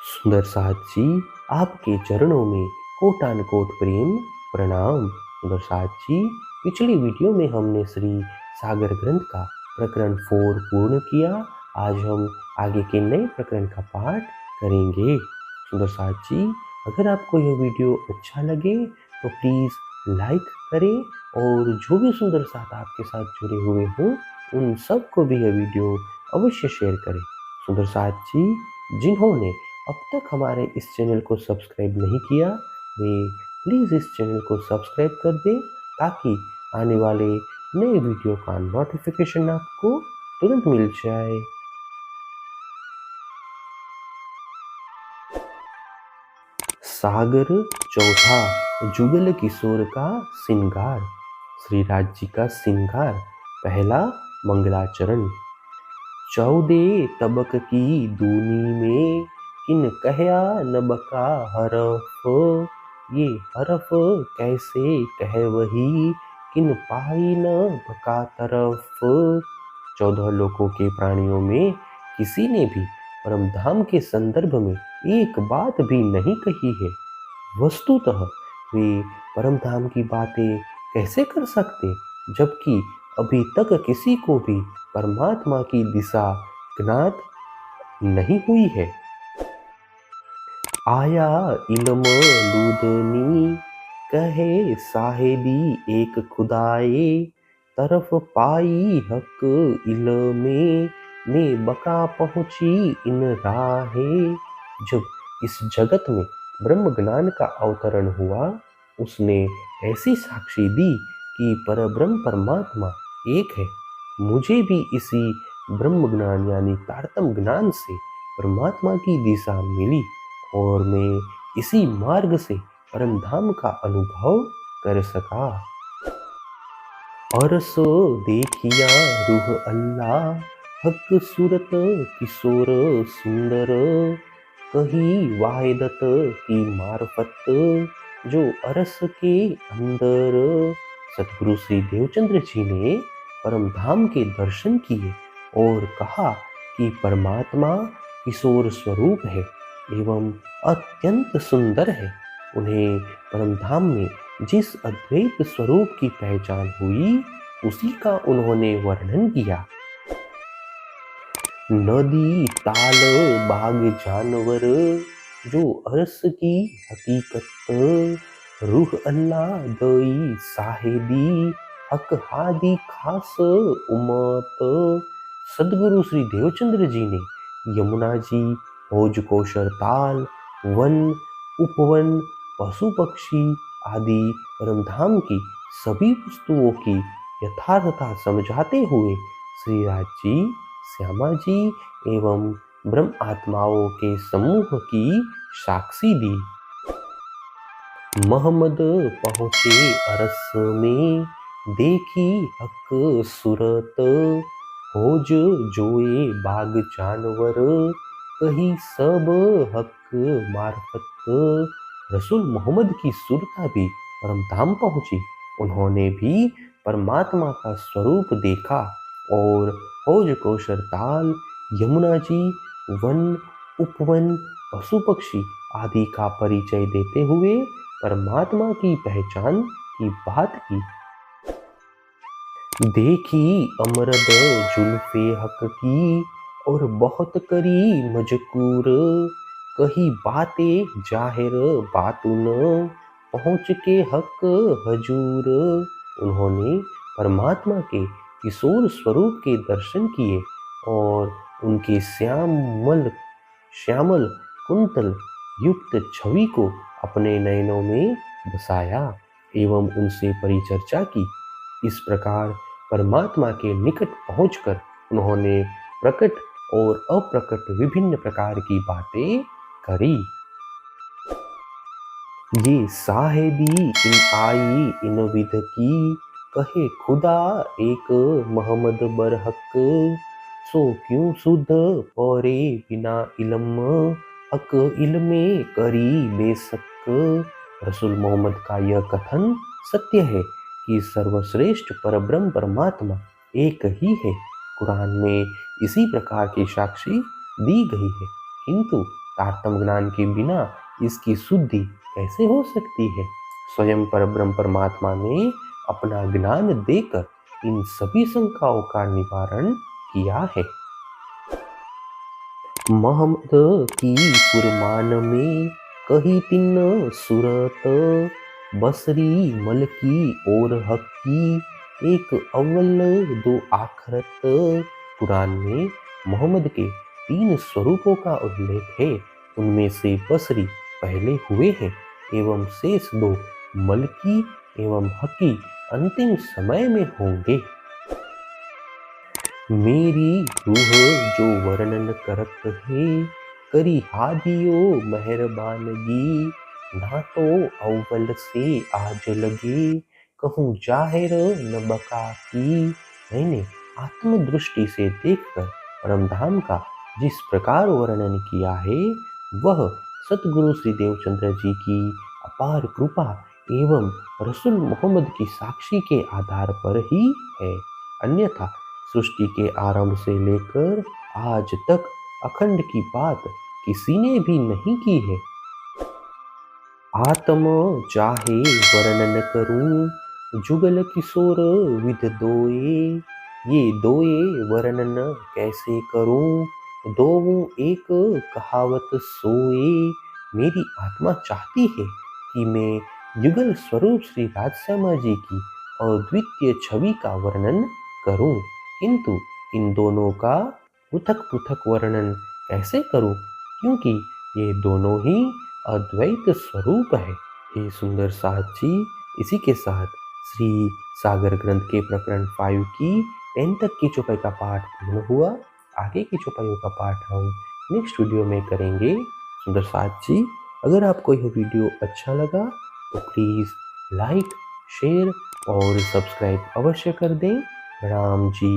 सुंदर साथ जी, आपके चरणों में कोटान कोट प्रेम प्रणाम। सुंदर साथ जी, पिछली वीडियो में हमने श्री सागर ग्रंथ का प्रकरण 4 पूर्ण किया। आज हम आगे के नए प्रकरण का पाठ करेंगे। सुंदर साथ जी, अगर आपको यह वीडियो अच्छा लगे तो प्लीज़ लाइक करें और जो भी सुंदर साथ आपके साथ जुड़े हुए हों उन सबको भी यह वीडियो अवश्य शेयर करें। सुंदर साथ जी, जिन्होंने अब तक हमारे इस चैनल को सब्सक्राइब नहीं किया, वे प्लीज़ इस चैनल को सब्सक्राइब कर दें ताकि आने वाले नए वीडियो का नोटिफिकेशन आपको तुरंत मिल जाए। सागर चौथा, जुगल किशोर का श्रृंगार। श्री राज जी का श्रृंगार। पहला मंगलाचरण। 14 तबक की दूनी में किन कहया न बका हरफ, ये हरफ कैसे कह वही किन पाई न बका तरफ। 14 लोकों के प्राणियों में किसी ने भी परम धाम के संदर्भ में एक बात भी नहीं कही है। वस्तुतः वे परम धाम की बातें कैसे कर सकते जबकि अभी तक किसी को भी परमात्मा की दिशा ज्ञात नहीं हुई है। आया इल्म लूदनी कहे साहेबी एक खुदाए, तरफ पाई हक इल्मे में बका पहुंची इन राहे। जब इस जगत में ब्रह्म ज्ञान का अवतरण हुआ, उसने ऐसी साक्षी दी कि परब्रह्म परमात्मा एक है। मुझे भी इसी ब्रह्म ज्ञान यानी तारतम ज्ञान से परमात्मा की दिशा मिली और मैं इसी मार्ग से परम धाम का अनुभव कर सका। और सो देखिया रूह अल्लाह हक सूरत किशोर सुंदर, कही वाहिदत की मार्फत जो अरस के अंदर। सतगुरु श्री देवचंद्र जी ने परम धाम के दर्शन किए और कहा कि परमात्मा किशोर स्वरूप है एवं अत्यंत सुंदर है। उन्हें परम धाम में जिस अद्वैत स्वरूप की पहचान हुई उसी का उन्होंने वर्णन किया। नदी ताल बाग जानवर जो अरस की हकीकत, रूह अल्लाह दई साहेबी हक हादी खास उमत। सदगुरु श्री देवचंद्र जी ने यमुना जी, भोज कोशर ताल, वन उपवन पशु पक्षी आदि परमधाम की सभी वस्तुओं की यथार्थता समझाते हुए श्री राज जी, श्यामा जी एवं ब्रह्म आत्माओं के समूह की साक्षी दी। मोहम्मद पहुँचे अरस में देखी हक सूरत, होज जोए बाग जानवर कही सब हक मार्फत। रसूल मोहम्मद की सूरता भी परम धाम पहुंची। उन्होंने भी परमात्मा का स्वरूप देखा और होज कोशर ताल, यमुना जी, वन उपवन पशु पक्षी आदि का परिचय देते हुए परमात्मा की पहचान की बात की। देखी अमरद जुल्फे हक की और बहुत करी मजकूर, कही बातें जाहिर बातुन पहुँच के हक हजूर। उन्होंने परमात्मा के किशोर स्वरूप के दर्शन किए और उनके श्यामल कुंतल युक्त छवि को अपने नयनों में बसाया एवं उनसे परिचर्चा की। इस प्रकार परमात्मा के निकट पहुंचकर उन्होंने प्रकट और अप्रकट विभिन्न प्रकार की बातें करी। ये साहेबी इन आई इन विध की, कहे खुदा एक मोहम्मद बरहक, सो क्यों सुध पौरे बिना इल्म हक इल्मे करी बेशक। रसूल मोहम्मद का यह कथन सत्य है कि सर्वश्रेष्ठ परब्रह्म परमात्मा एक ही है। कुरान में इसी प्रकार की साक्षी दी गई है, किंतु तारतम्य ज्ञान के बिना इसकी शुद्धि कैसे हो सकती है। स्वयं परब्रह्म परमात्मा ने अपना ज्ञान देकर इन सभी शंकाओं का निवारण किया है। मोहम्मद की फुरमान में कही तीन सूरत, बसरी मल की और हक की एक अव्वल दो आखरत। कुरान में मोहम्मद के 3 स्वरूपों का उल्लेख है। उनमें से बसरी पहले हुए हैं एवं शेष 2 मलकी एवं हकी अंतिम समय में होंगे। मेरी रूह जो वर्णन करत है, करी हादियो मेहरबानगी। ना तो अव्वल से आज लगे, कहूँ जाहिर न बका की। मैंने आत्मदृष्टि से देखकर परमधाम का जिस प्रकार वर्णन किया है, वह सतगुरु श्री देवचंद्र जी की अपार कृपा एवं रसूल मोहम्मद की साक्षी के आधार पर ही है। अन्यथा सृष्टि के आरंभ से लेकर आज तक अखंड की बात किसी ने भी नहीं की है। आत्म चाहे वर्णन करूं, जुगल किशोर विध दोए। ये दोए वर्णन कैसे करूं, दोऊं एक कहावत सोए। मेरी आत्मा चाहती है कि मैं युगल स्वरूप श्री राजश्यामा जी की अद्वितीय छवि का वर्णन करूं, किंतु इन दोनों का पृथक पृथक वर्णन कैसे करूं, क्योंकि ये दोनों ही अद्वैत स्वरूप है। हे सुंदर साथ जी, इसी के साथ श्री सागर ग्रंथ के प्रकरण 5 की 10 तक की चौपाई का पाठ पूर्ण हुआ। आगे की चौपाइयों का पाठ हम नेक्स्ट वीडियो में करेंगे। सुंदर साथ जी, अगर आपको यह वीडियो अच्छा लगा तो प्लीज़ लाइक, शेयर और सब्सक्राइब अवश्य कर दें। प्रणाम जी।